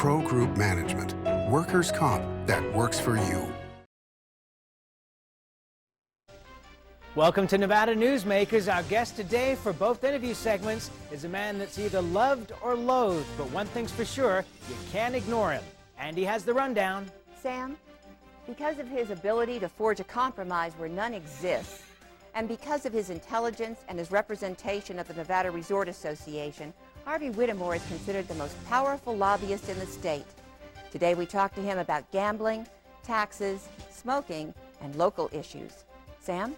Pro Group Management. Workers' comp that works for you. Welcome to Nevada Newsmakers. Our guest today for both interview segments is a man that's either loved or loathed, but one thing's for sure, you can't ignore him. Andy has the rundown. Sam, because of his ability to forge a compromise where none exists, and because of his intelligence and his representation of the Nevada Resort Association, Harvey Whittemore is considered the most powerful lobbyist in the state. Today we talk to him about gambling, taxes, smoking, and local issues. Sam?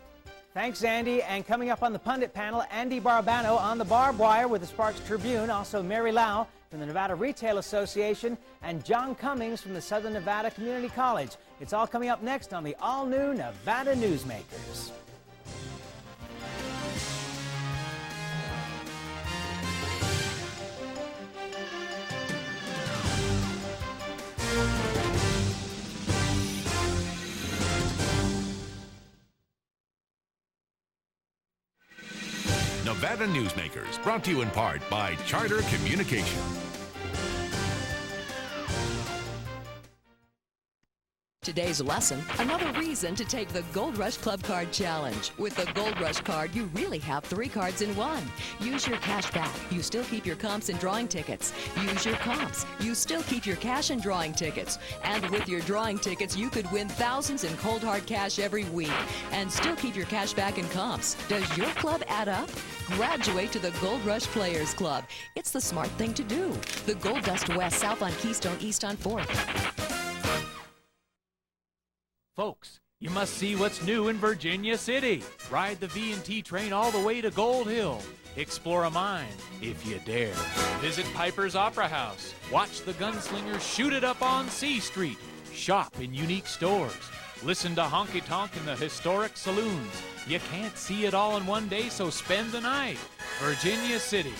Thanks, Andy. And coming up on the pundit panel, Ande Barbano on the barbed wire with the Sparks Tribune, also Mary Lau from the Nevada Retail Association, and John Cummings from the Southern Nevada Community College. It's all coming up next on the all-new Nevada Newsmakers. Nevada Newsmakers, brought to you in part by Charter Communication. Today's lesson, another reason to take the Gold Rush Club Card Challenge. With the Gold Rush Card, you really have 3 cards in one. Use your cash back. You still keep your comps and drawing tickets. Use your comps. You still keep your cash and drawing tickets. And with your drawing tickets, you could win thousands in cold hard cash every week. And still keep your cash back and comps. Does your club add up? Graduate to the Gold Rush Players Club. It's the smart thing to do. The Gold Dust West, south on Keystone, east on 4th. Folks, you must see what's new in Virginia City. Ride the V&T train all the way to Gold Hill. Explore a mine, if you dare. Visit Piper's Opera House. Watch the gunslingers shoot it up on C Street. Shop in unique stores. Listen to honky tonk in the historic saloons. You can't see it all in one day, so spend the night. Virginia City,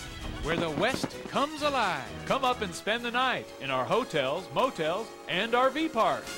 where the West comes alive. Come up and spend the night in our hotels, motels, and RV parks.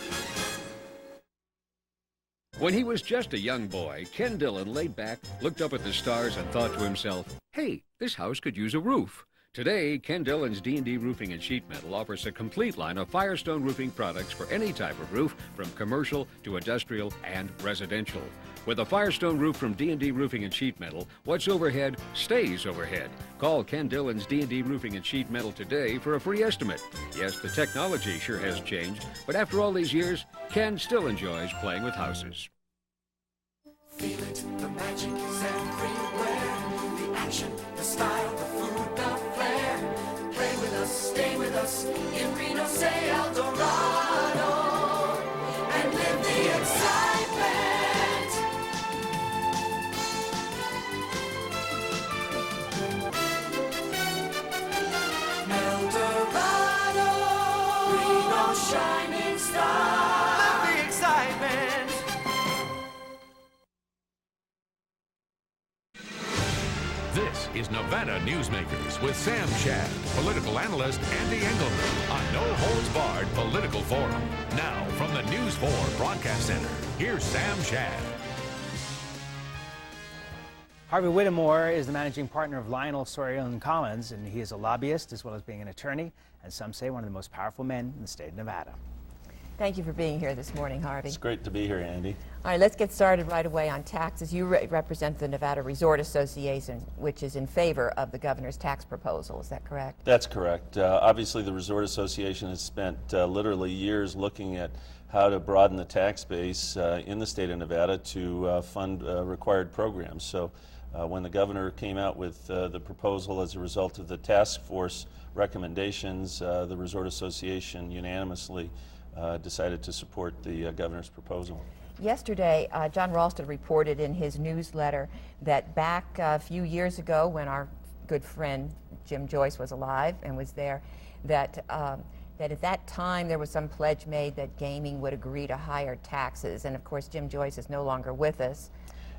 When he was just a young boy, Ken Dillon laid back, looked up at the stars, and thought to himself, hey, this house could use a roof. Today, Ken Dillon's D&D Roofing and Sheet Metal offers a complete line of Firestone roofing products for any type of roof, from commercial to industrial and residential. With a Firestone roof from D&D Roofing and Sheet Metal, what's overhead stays overhead. Call Ken Dillon's D&D Roofing and Sheet Metal today for a free estimate. Yes, the technology sure has changed, but after all these years, Ken still enjoys playing with houses. Feel it, the magic is everywhere. The action, the style, the food, the flair. Play with us, stay with us in Reno, say El Dorado, and live the excitement. El Dorado, Reno shining star. Live the excitement. This is Nevada Newsmakers with Sam Shad, political analyst Ande Engleman on No Holds Barred Political Forum. Now, from the News 4 Broadcast Center, here's Sam Shad. Harvey Whittemore is the managing partner of Lionel Sawyer & Collins, and he is a lobbyist as well as being an attorney, and some say one of the most powerful men in the state of Nevada. Thank you for being here this morning, Harvey. It's great to be here, Andy. All right, let's get started right away on taxes. You represent the Nevada Resort Association, which is in favor of the governor's tax proposal. Is that correct? That's correct. Obviously, the Resort Association has spent literally years looking at how to broaden the tax base in the state of Nevada to fund required programs. So when the governor came out with the proposal as a result of the task force recommendations, the Resort Association unanimously decided to support the governor's proposal. Yesterday, John Ralston reported in his newsletter that back a few years ago, when our good friend Jim Joyce was alive and was there, that at that time there was some pledge made that gaming would agree to higher taxes. And of course, Jim Joyce is no longer with us.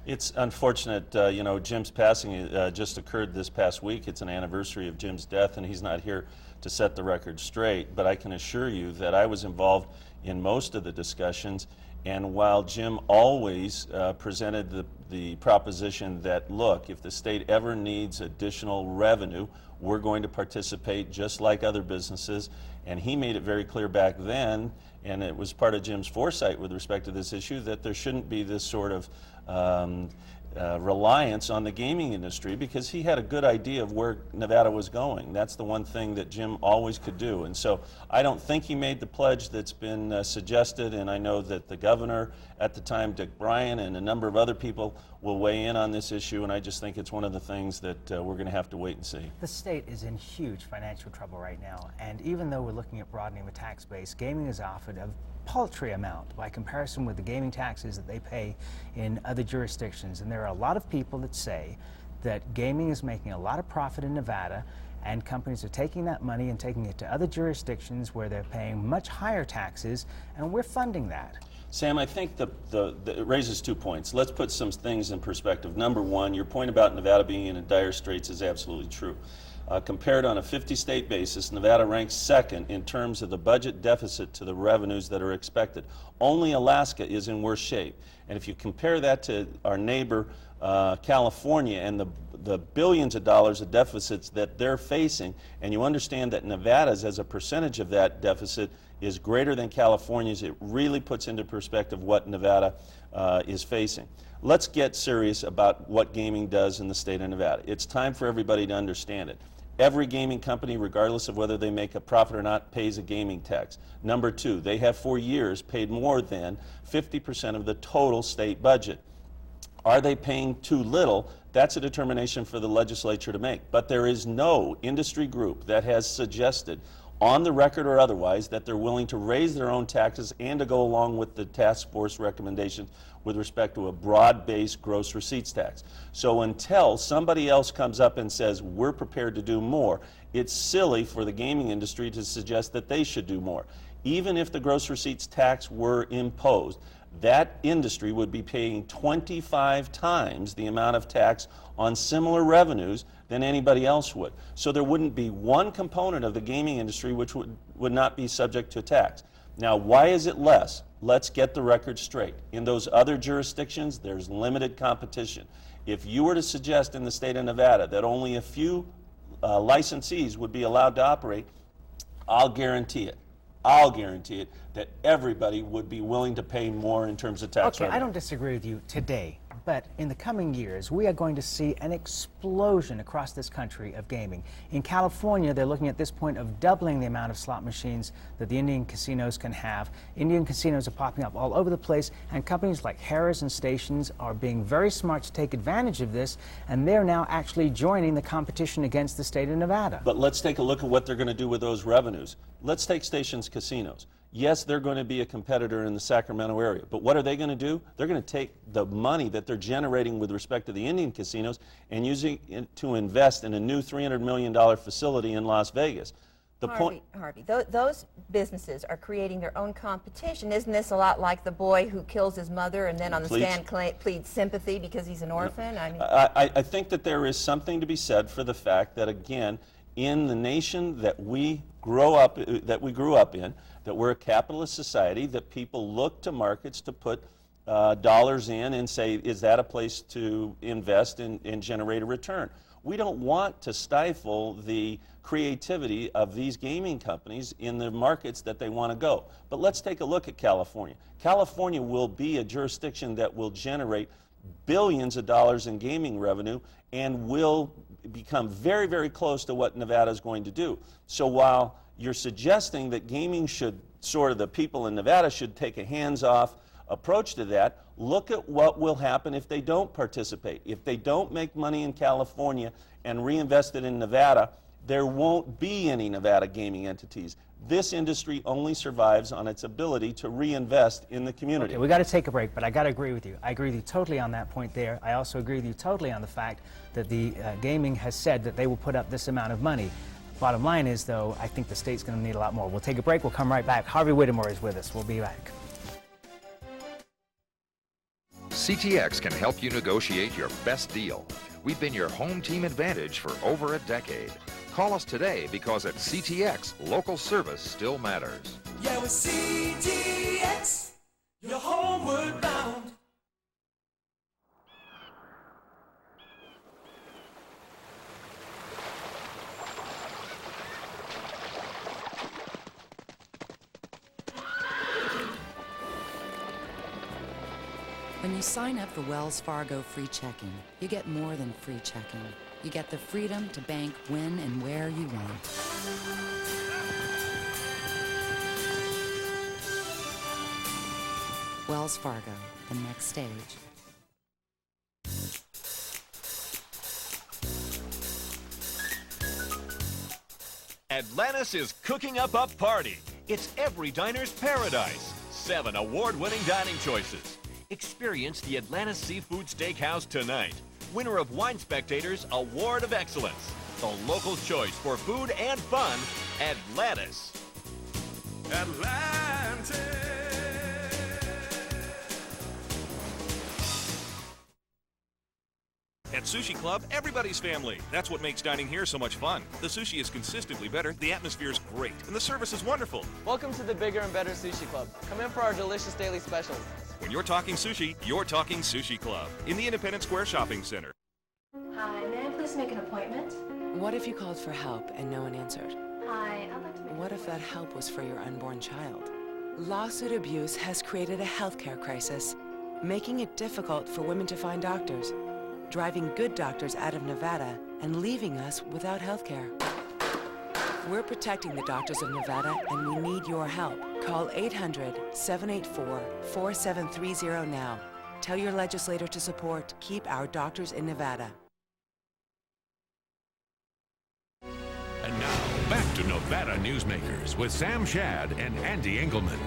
It's unfortunate, you know, Jim's passing just occurred this past week. It's an anniversary of Jim's death, and he's not here to set the record straight, but I can assure you that I was involved in most of the discussions. And while Jim always presented the proposition that, look, if the state ever needs additional revenue, we're going to participate just like other businesses, and he made it very clear back then, and it was part of Jim's foresight with respect to this issue, that there shouldn't be this sort of reliance on the gaming industry, because he had a good idea of where Nevada was going. That's the one thing that Jim always could do. And so I don't think he made the pledge that's been suggested, and I know that the governor at the time, Dick Bryan, and a number of other people will weigh in on this issue, and I just think it's one of the things that we're going to have to wait and see. The state is in huge financial trouble right now, and even though we're looking at broadening the tax base, gaming is offered a paltry amount by comparison with the gaming taxes that they pay in other jurisdictions. And there are a lot of people that say that gaming is making a lot of profit in Nevada, and companies are taking that money and taking it to other jurisdictions where they're paying much higher taxes, and we're funding that. Sam, I think it raises 2 points. Let's put some things in perspective. Number one, your point about Nevada being in dire straits is absolutely true. Compared on a 50-state basis, Nevada ranks second in terms of the budget deficit to the revenues that are expected. Only Alaska is in worse shape. And if you compare that to our neighbor, California, and the billions of dollars of deficits that they're facing, and you understand that Nevada's as a percentage of that deficit is greater than California's, it really puts into perspective what Nevada is facing. Let's get serious about what gaming does in the state of Nevada. It's time for everybody to understand it. Every gaming company, regardless of whether they make a profit or not, pays a gaming tax. Number two, they have for years paid more than 50% of the total state budget. Are they paying too little? That's a determination for the legislature to make. But there is no industry group that has suggested, on the record or otherwise, that they're willing to raise their own taxes and to go along with the task force recommendations with respect to a broad-based gross receipts tax. So until somebody else comes up and says, we're prepared to do more, it's silly for the gaming industry to suggest that they should do more. Even if the gross receipts tax were imposed, that industry would be paying 25 times the amount of tax on similar revenues than anybody else would. So there wouldn't be one component of the gaming industry which would not be subject to tax. Now, why is it less? Let's get the record straight. In those other jurisdictions, there's limited competition. If you were to suggest in the state of Nevada that only a few licensees would be allowed to operate, I'll guarantee it that everybody would be willing to pay more in terms of tax revenue. I don't disagree with you today, but in the coming years, we are going to see an explosion across this country of gaming. In California, they're looking at this point of doubling the amount of slot machines that the Indian casinos can have. Indian casinos are popping up all over the place, and companies like Harrah's and Stations are being very smart to take advantage of this, and they're now actually joining the competition against the state of Nevada. But let's take a look at what they're going to do with those revenues. Let's take Stations Casinos. Yes, they're going to be a competitor in the Sacramento area, but what are they going to do? They're going to take the money that they're generating with respect to the Indian casinos and using it to invest in a new $300 million facility in Las Vegas. Harvey, those businesses are creating their own competition. Isn't this a lot like the boy who kills his mother and then on the stand pleads sympathy because he's an orphan? I think that there is something to be said for the fact that, again, in the nation that we grew up in, that we're a capitalist society, that people look to markets to put dollars in and say, is that a place to invest and generate a return? We don't want to stifle the creativity of these gaming companies in the markets that they want to go. But let's take a look at California. California will be a jurisdiction that will generate billions of dollars in gaming revenue and will become very, very close to what Nevada is going to do. So while you're suggesting that gaming should, the people in Nevada should take a hands-off approach to that, look at what will happen if they don't participate. If they don't make money in California and reinvest it in Nevada, there won't be any Nevada gaming entities. This industry only survives on its ability to reinvest in the community. Okay, we got to take a break, but I got to agree with you. I agree with you totally on that point there. I also agree with you totally on the fact that the gaming has said that they will put up this amount of money. Bottom line is, though, I think the state's going to need a lot more. We'll take a break. We'll come right back. Harvey Whittemore is with us. We'll be back. CTX can help you negotiate your best deal. We've been your home team advantage for over a decade. Call us today because at CTX, local service still matters. Yeah, with CTX, you're homeward bound. When you sign up for Wells Fargo free checking, you get more than free checking. You get the freedom to bank when and where you want. Wells Fargo, the next stage. Atlantis is cooking up a party. It's every diner's paradise. 7 award-winning dining choices. Experience the Atlantis Seafood Steakhouse tonight. Winner of Wine Spectator's Award of Excellence. The local choice for food and fun, Atlantis. Atlantis. At Sushi Club, everybody's family. That's what makes dining here so much fun. The sushi is consistently better, the atmosphere is great, and the service is wonderful. Welcome to the bigger and better Sushi Club. Come in for our delicious daily specials. When you're talking sushi, you're talking Sushi Club in the Independence Square Shopping Center. Hi, may I please make an appointment? What if you called for help and no one answered? Hi, I'd like to make What if that help was for your unborn child? Lawsuit abuse has created a healthcare crisis, making it difficult for women to find doctors, driving good doctors out of Nevada and leaving us without healthcare. We're protecting the doctors of Nevada, and we need your help. Call 800-784-4730 now. Tell your legislator to support Keep Our Doctors in Nevada. And now, back to Nevada Newsmakers with Sam Shad and Ande Engleman.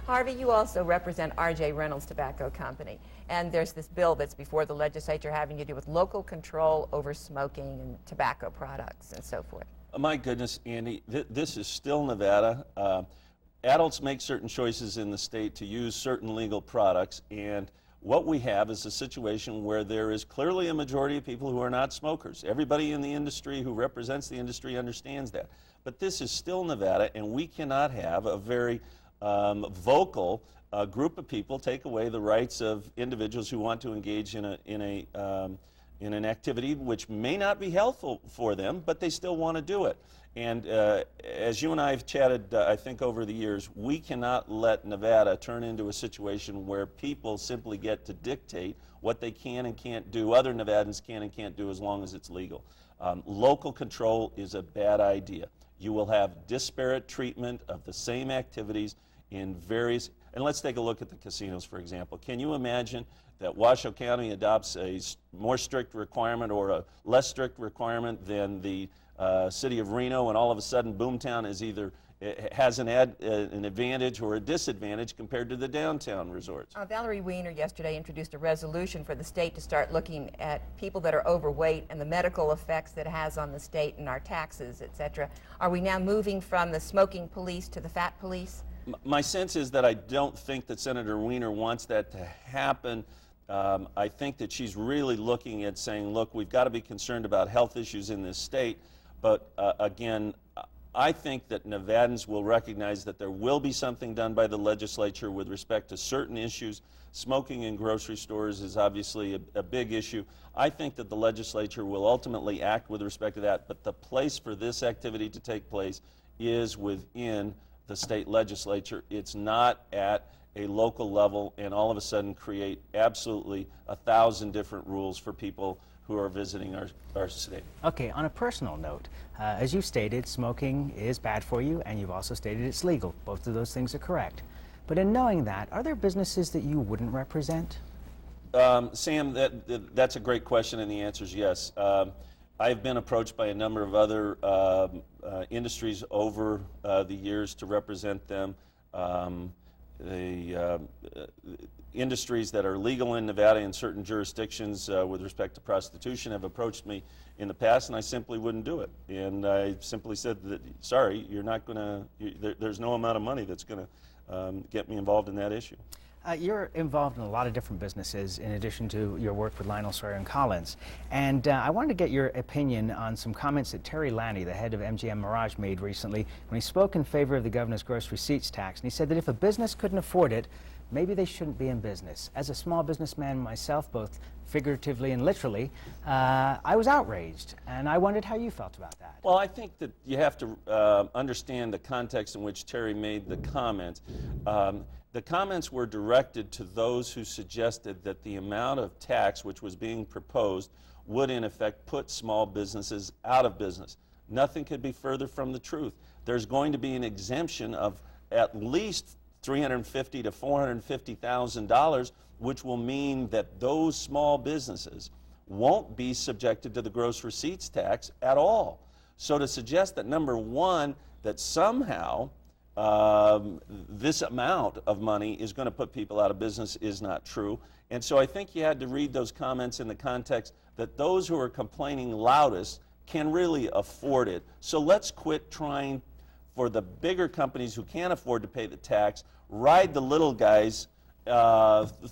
Harvey, you also represent R.J. Reynolds Tobacco Company, and there's this bill that's before the legislature having to do with local control over smoking and tobacco products and so forth. My goodness, Andy, this is still Nevada. Adults make certain choices in the state to use certain legal products, and what we have is a situation where there is clearly a majority of people who are not smokers. Everybody in the industry who represents the industry understands that. But this is still Nevada, and we cannot have a very vocal group of people take away the rights of individuals who want to engage in an activity which may not be helpful for them, but they still want to do it. And as you and I have chatted, I think over the years, we cannot let Nevada turn into a situation where people simply get to dictate what they can and can't do, other Nevadans can and can't do as long as it's legal. Local control is a bad idea. You will have disparate treatment of the same activities in various, and let's take a look at the casinos, for example. Can you imagine that Washoe County adopts a more strict requirement or a less strict requirement than the city of Reno, and all of a sudden Boomtown is either has an advantage or a disadvantage compared to the downtown resorts? Valerie Weiner yesterday introduced a resolution for the state to start looking at people that are overweight and the medical effects that it has on the state and our taxes, etc. Are we now moving from the smoking police to the fat police? My sense is that I don't think that Senator Weiner wants that to happen. I think that she's really looking at saying, look, we've got to be concerned about health issues in this state, but again, I think that Nevadans will recognize that there will be something done by the legislature with respect to certain issues. Smoking in grocery stores is obviously a big issue. I think that the legislature will ultimately act with respect to that, but the place for this activity to take place is within the state legislature. It's not at a local level and all of a sudden create absolutely 1,000 different rules for people who are visiting our state. Okay, on a personal note, as you stated, smoking is bad for you, and you've also stated it's legal. Both of those things are correct. But in knowing that, are there businesses that you wouldn't represent? Sam, that's a great question, and the answer is yes. I've been approached by a number of other industries over the years to represent them. Industries that are legal in Nevada in certain jurisdictions with respect to prostitution have approached me in the past, and I simply wouldn't do it. And I simply said that, sorry, you're not going to, there's no amount of money that's going to get me involved in that issue. You're involved in a lot of different businesses in addition to your work with Lionel Sawyer and Collins. And I wanted to get your opinion on some comments that Terry Lanny, the head of MGM Mirage, made recently when he spoke in favor of the governor's gross receipts tax. And he said that if a business couldn't afford it, maybe they shouldn't be in business. As a small businessman myself, both figuratively and literally, I was outraged, and I wondered how you felt about that. Well, I think that you have to understand the context in which Terry made the comments. The comments were directed to those who suggested that the amount of tax which was being proposed would in effect put small businesses out of business. Nothing could be further from the truth. There's going to be an exemption of at least $350,000 to $450,000, which will mean that those small businesses won't be subjected to the gross receipts tax at all. So to suggest that, number one, that somehow this amount of money is going to put people out of business is not true. And so I think you had to read those comments in the context that those who are complaining loudest can really afford it. So let's quit trying for the bigger companies who can't afford to pay the tax, ride the little guys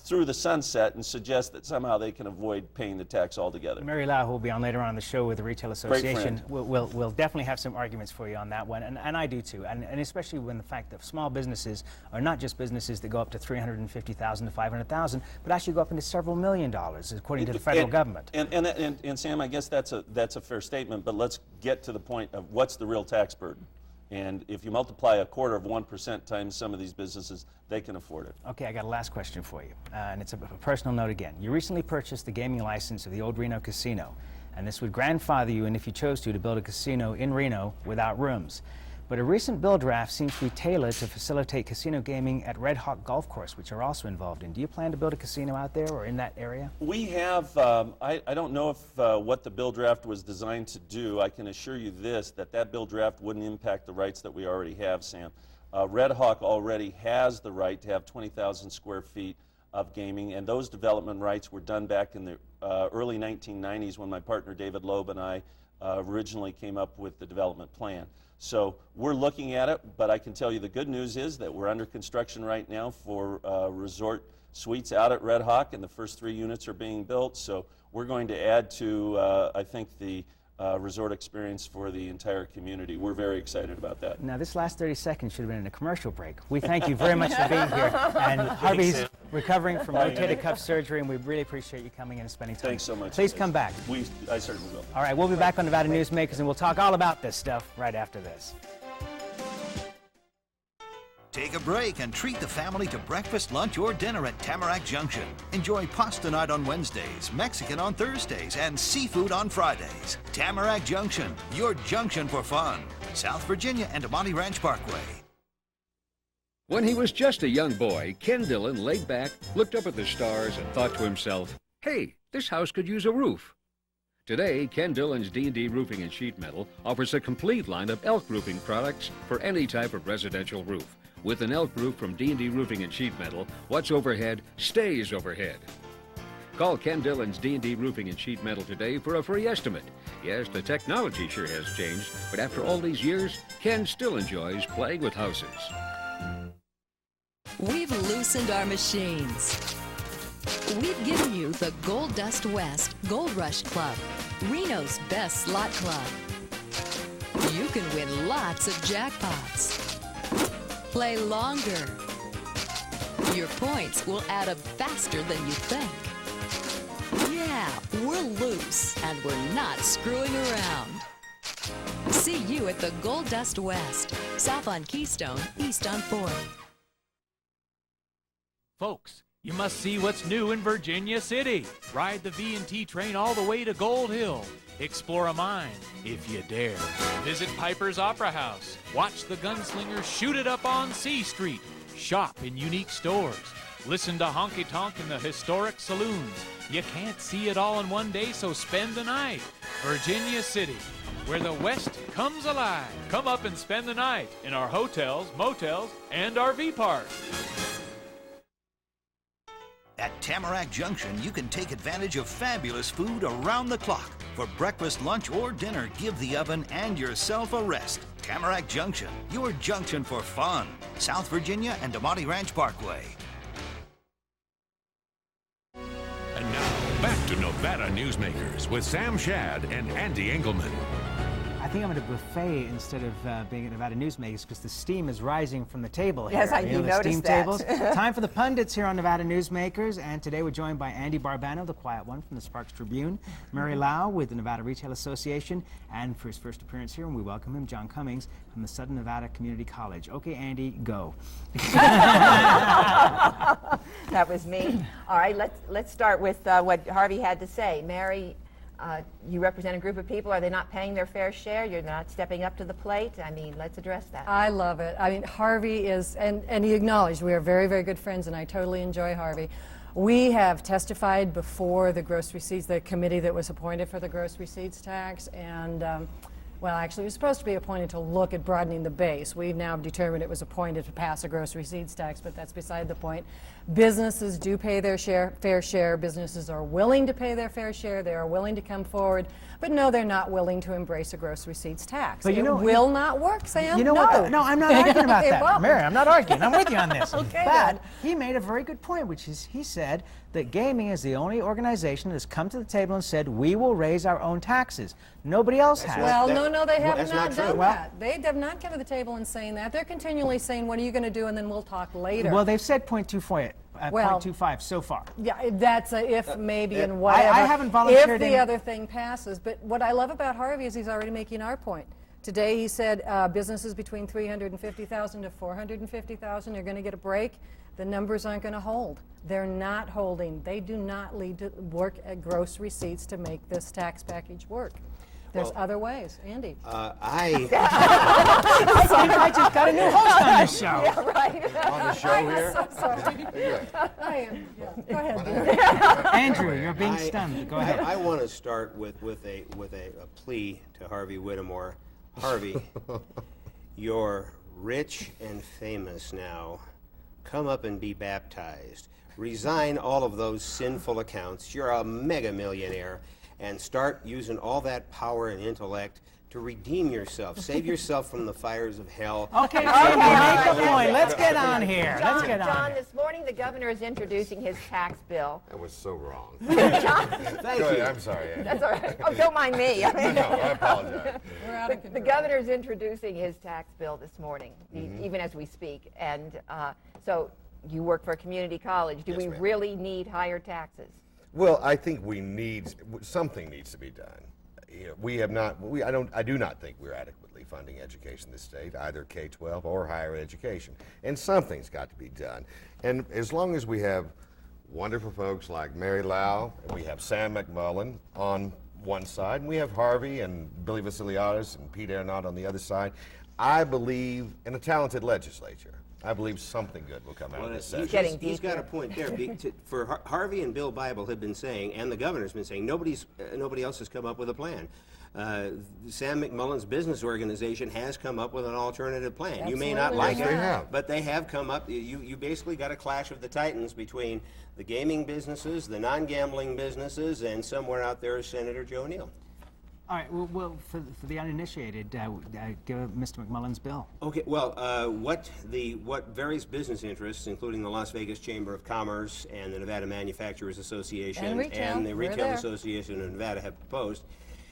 through the sunset and suggest that somehow they can avoid paying the tax altogether. Mary Lau, who will be on later on in the show with the Retail Association, we'll definitely have some arguments for you on that one, and I do too, and especially when the fact that small businesses are not just businesses that go up to $350,000 to $500,000, but actually go up into several $1 million, according to the federal government. And Sam, I guess that's a fair statement, but let's get to the point of what's the real tax burden. And if you multiply 1/4% times some of these businesses, they can afford it. Okay, I got a last question for you, and it's a personal note again. You recently purchased the gaming license of the old Reno Casino, and this would grandfather you, and if you chose to build a casino in Reno without rooms. But a recent bill draft seems to be tailored to facilitate casino gaming at Red Hawk Golf Course, which you're also involved in. Do you plan to build a casino out there or in that area? We have, I don't know if what the bill draft was designed to do. I can assure you this, that bill draft wouldn't impact the rights that we already have, Sam. Red Hawk already has the right to have 20,000 square feet of gaming, and those development rights were done back in the early 1990s when my partner David Loeb and I originally came up with the development plan. So we're looking at it, but I can tell you the good news is that we're under construction right now for resort suites out at Red Hawk, and the first 3 units are being built. So we're going to add to, I think, the resort experience for the entire community. We're very excited about that. Now, this last 30 seconds should have been in a commercial break. We thank you very much for being here. And Harvey's recovering from rotator cuff surgery, and we really appreciate you coming in and spending time. Thanks so much. Please come back. I certainly will. All right, we'll be back on Nevada Newsmakers, and we'll talk all about this stuff right after this. Take a break and treat the family to breakfast, lunch, or dinner at Tamarack Junction. Enjoy pasta night on Wednesdays, Mexican on Thursdays, and seafood on Fridays. Tamarack Junction, your junction for fun. South Virginia and Amani Ranch Parkway. When he was just a young boy, Ken Dillon laid back, looked up at the stars, and thought to himself, hey, this house could use a roof. Today, Ken Dillon's D&D Roofing and Sheet Metal offers a complete line of elk roofing products for any type of residential roof. With an elk roof from D&D Roofing and Sheet Metal, what's overhead stays overhead. Call Ken Dillon's D&D Roofing and Sheet Metal today for a free estimate. Yes, the technology sure has changed, but after all these years, Ken still enjoys playing with houses. We've loosened our machines. We've given you the Gold Dust West Gold Rush Club, Reno's best slot club. You can win lots of jackpots. Play longer. Your points will add up faster than you think. Yeah, we're loose and we're not screwing around. See you at the Gold Dust West, south on Keystone, east on 4th. Folks, you must see what's new in Virginia City. Ride the V&T train all the way to Gold Hill. Explore a mine, if you dare. Visit Piper's Opera House. Watch the gunslingers shoot it up on C Street. Shop in unique stores. Listen to honky tonk in the historic saloons. You can't see it all in one day, so spend the night. Virginia City, where the West comes alive. Come up and spend the night in our hotels, motels, and RV park. At Tamarack Junction, you can take advantage of fabulous food around the clock. For breakfast, lunch, or dinner, give the oven and yourself a rest. Tamarack Junction, your junction for fun. South Virginia and Amani Ranch Parkway. to Nevada Newsmakers with Sam Shad and Ande Engleman. I think I'm at a buffet instead of being at Nevada Newsmakers because the steam is rising from the table here. Yes, I you know, the noticed steam that. tables. Time for the pundits here on Nevada Newsmakers, and today we're joined by Ande Barbano, the quiet one from the Sparks Tribune, Mary Lau with the Nevada Retail Association, and for his first appearance here, and we welcome him, John Cummings from the Southern Nevada Community College. Okay, Ande, go. That was me. All right, let's start with what Harvey had to say. Mary, you represent a group of people. Are they not paying their fair share? You're not stepping up to the plate? I mean, let's address that. I love it. I mean, Harvey is, and he acknowledged we are very, very good friends, and I totally enjoy Harvey. We have testified before the gross receipts, the committee that was appointed for the gross receipts tax, and well, actually, it was supposed to be appointed to look at broadening the base. We've now determined it was appointed to pass a gross receipts tax, but that's beside the point. Businesses do pay their fair share. Businesses are willing to pay their fair share. They are willing to come forward. But no, they're not willing to embrace a gross receipts tax. But it will not work, Sam. You know what? No, I'm not arguing about It that. won't. Mary, I'm not arguing. I'm with you on this. Okay, but then. he made a very good point, which is he said that gaming is the only organization that has come to the table and said, we will raise our own taxes. Nobody else has. Well, no, they have not done Well, that. They have not come to the table and saying that. They're continually saying, what are you going to do, and then we'll talk later. Well, they've said 0.25 so far. Yeah, that's a if, maybe, and whatever. I haven't volunteered if the other thing passes. But what I love about Harvey is he's already making our point. Today he said businesses between $350,000 to $450,000 are going to get a break. The numbers aren't going to hold. They're not holding. They do not lead to work at gross receipts to make this tax package work. There's other ways. Ande. I just got a new host on this show. Yeah, right. On the show here? I'm so sorry. I am. Yeah. Go ahead. Andrew, you're being stunned. Go ahead. I want to start with a plea to Harvey Whittemore. Harvey, you're rich and famous now. Come up and be baptized. Resign all of those sinful accounts. You're a mega millionaire. And start using all that power and intellect to redeem yourself. Save yourself from the fires of hell. Okay, make the point. Let's get on here. John, this morning the governor is introducing his tax bill. That was so wrong. John? Thank you. I'm sorry, Andy. That's all right. Oh, don't mind me. No, I apologize. We're out of control. The governor is introducing his tax bill this morning, even as we speak. And so you work for a community college. Do we really need higher taxes? Well, I think something needs to be done. You know, we have not. I do not think we're adequately funding education in this state, either K-12 or higher education. And something's got to be done. And as long as we have wonderful folks like Mary Lau, and we have Sam McMullen on one side, and we have Harvey and Billy Vasiliadis and Pete Arenado on the other side, I believe in a talented legislature. I believe something good will come out of this session. He's got a point there. For Harvey and Bill Bible have been saying, and the governor's been saying, nobody else has come up with a plan. Sam McMullen's business organization has come up with an alternative plan. Absolutely. You may not like Yes, they it, have. but they have come up. You basically got a clash of the titans between the gaming businesses, the non-gambling businesses, and somewhere out there is Senator Joe Neal. All right, well for the uninitiated, give Mr. McMullen's bill. Okay, well, what various business interests, including the Las Vegas Chamber of Commerce and the Nevada Manufacturers Association and the Retail Association of Nevada have proposed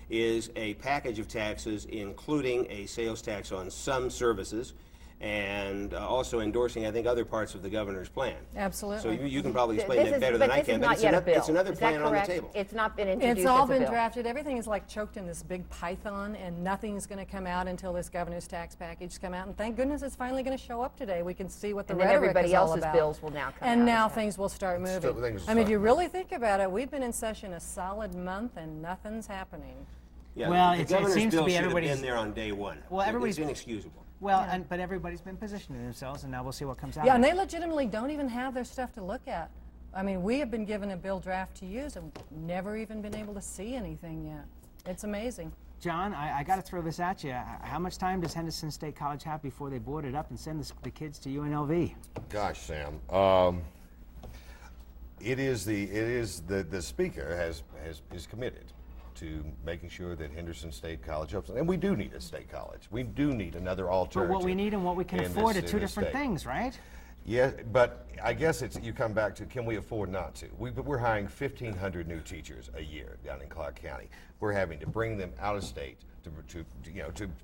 is a package of taxes, including a sales tax on some services, and also endorsing, I think, other parts of the governor's plan. Absolutely. So you can probably explain that better than I can, but it's another plan on the table. It's not been introduced. It's all as a been bill. drafted. Everything is like choked in this big python, and nothing's going to come out until this governor's tax package come out. And thank goodness it's finally going to show up today. We can see what the rhetoric everybody is all else's about. bills will now come out. And now things will start moving. I mean, if you really think about it, we've been in session a solid month and nothing's happening. Yeah, well, the it governor's seems to bill be should have everybody's been there on day one. Well, everybody's it's inexcusable. Well, but everybody's been positioning themselves, and now we'll see what comes out. Yeah, and they legitimately don't even have their stuff to look at. I mean, we have been given a bill draft to use and never even been able to see anything yet. It's amazing. John, I got to throw this at you. How much time does Henderson State College have before they board it up and send the kids to UNLV? Gosh, Sam, the speaker is committed to making sure that Henderson State College opens, and we do need a state college. We do need another alternative. But what we need and what we can afford are two different things, right? Yeah, but I guess you come back to, can we afford not to? We're hiring 1,500 new teachers a year down in Clark County. We're having to bring them out of state to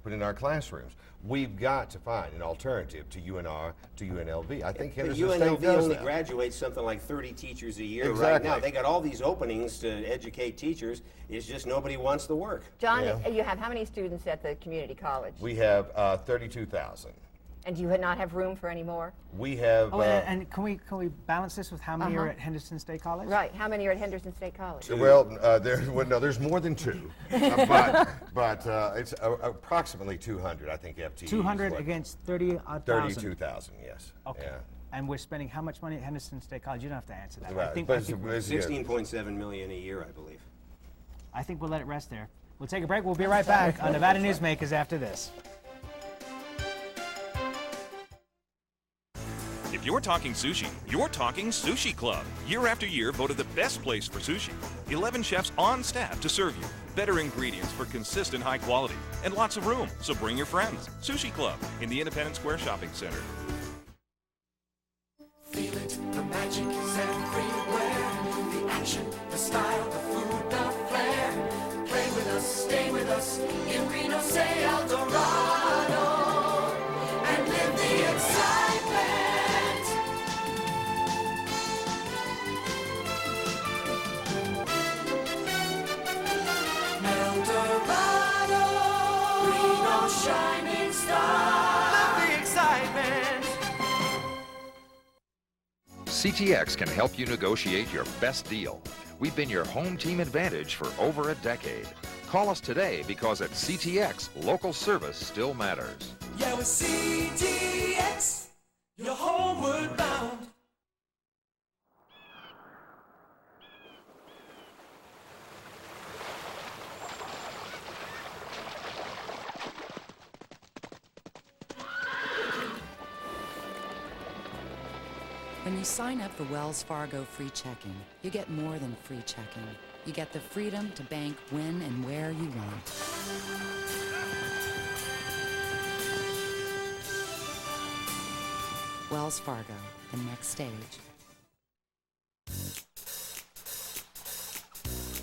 put in our classrooms. We've got to find an alternative to UNR, to UNLV. I think Henderson State UNLV does only that. graduates something like 30 teachers a year Exactly. right now. They got all these openings to educate teachers. It's just nobody wants the work. John, you have how many students at the community college? We have 32,000. And do you not have room for any more? We have. And can we balance this with how many are at Henderson State College? Right. How many are at Henderson State College? Well, there's more than two, but it's approximately 200, I think, FTEs. 200 against 30,000. 32,000, yes. Okay. Yeah. And we're spending how much money at Henderson State College? You don't have to answer that. Right. I think 16.7 million a year, I believe. I think we'll let it rest there. We'll take a break. We'll be right back on Nevada Newsmakers after this. If you're talking sushi, you're talking Sushi Club. Year after year, voted the best place for sushi. 11 chefs on staff to serve you. Better ingredients for consistent high quality. And lots of room, so bring your friends. Sushi Club in the Independence Square Shopping Center. Feel it, the magic is everywhere. The action, the style, the food, the flair. Play with us, stay with us in Reno, say El Dorado. And live the excitement. Shining star. Love the excitement. CTX can help you negotiate your best deal. We've been your home team advantage for over a decade. Call us today because at CTX, local service still matters. Yeah, with CTX, you're homeward bound. When you sign up for Wells Fargo free checking, you get more than free checking. You get the freedom to bank when and where you want. Wells Fargo, the next stage.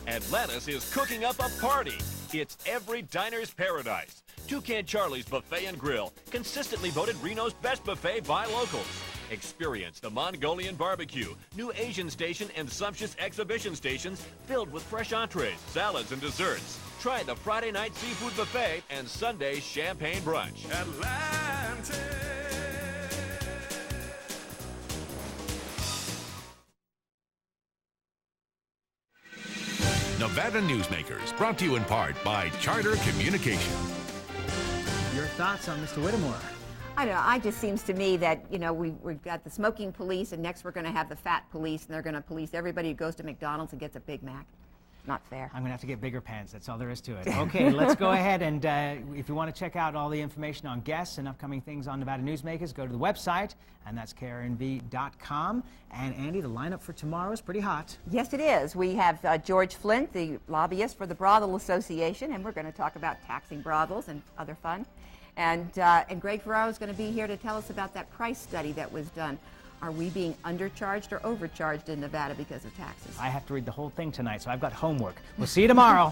Atlantis is cooking up a party. It's every diner's paradise. Toucan Charlie's Buffet and Grill, consistently voted Reno's best buffet by locals. Experience the Mongolian barbecue, new Asian station, and sumptuous exhibition stations filled with fresh entrees, salads, and desserts. Try the Friday night seafood buffet and Sunday champagne brunch. Atlantis. Nevada Newsmakers, brought to you in part by Charter Communication. Your thoughts on Mr. Whittemore? I don't know. It just seems to me that, we've got the smoking police, and next we're going to have the fat police, and they're going to police everybody who goes to McDonald's and gets a Big Mac. Not fair. I'm going to have to get bigger pants. That's all there is to it. Okay, let's go ahead and if you want to check out all the information on guests and upcoming things on Nevada Newsmakers, go to the website, and that's krnv.com. And Andy, the lineup for tomorrow is pretty hot. Yes, it is. We have George Flint, the lobbyist for the Brothel Association, and we're going to talk about taxing brothels and other fun. And Greg Ferraro is going to be here to tell us about that price study that was done. Are we being undercharged or overcharged in Nevada because of taxes? I have to read the whole thing tonight, so I've got homework. We'll see you tomorrow.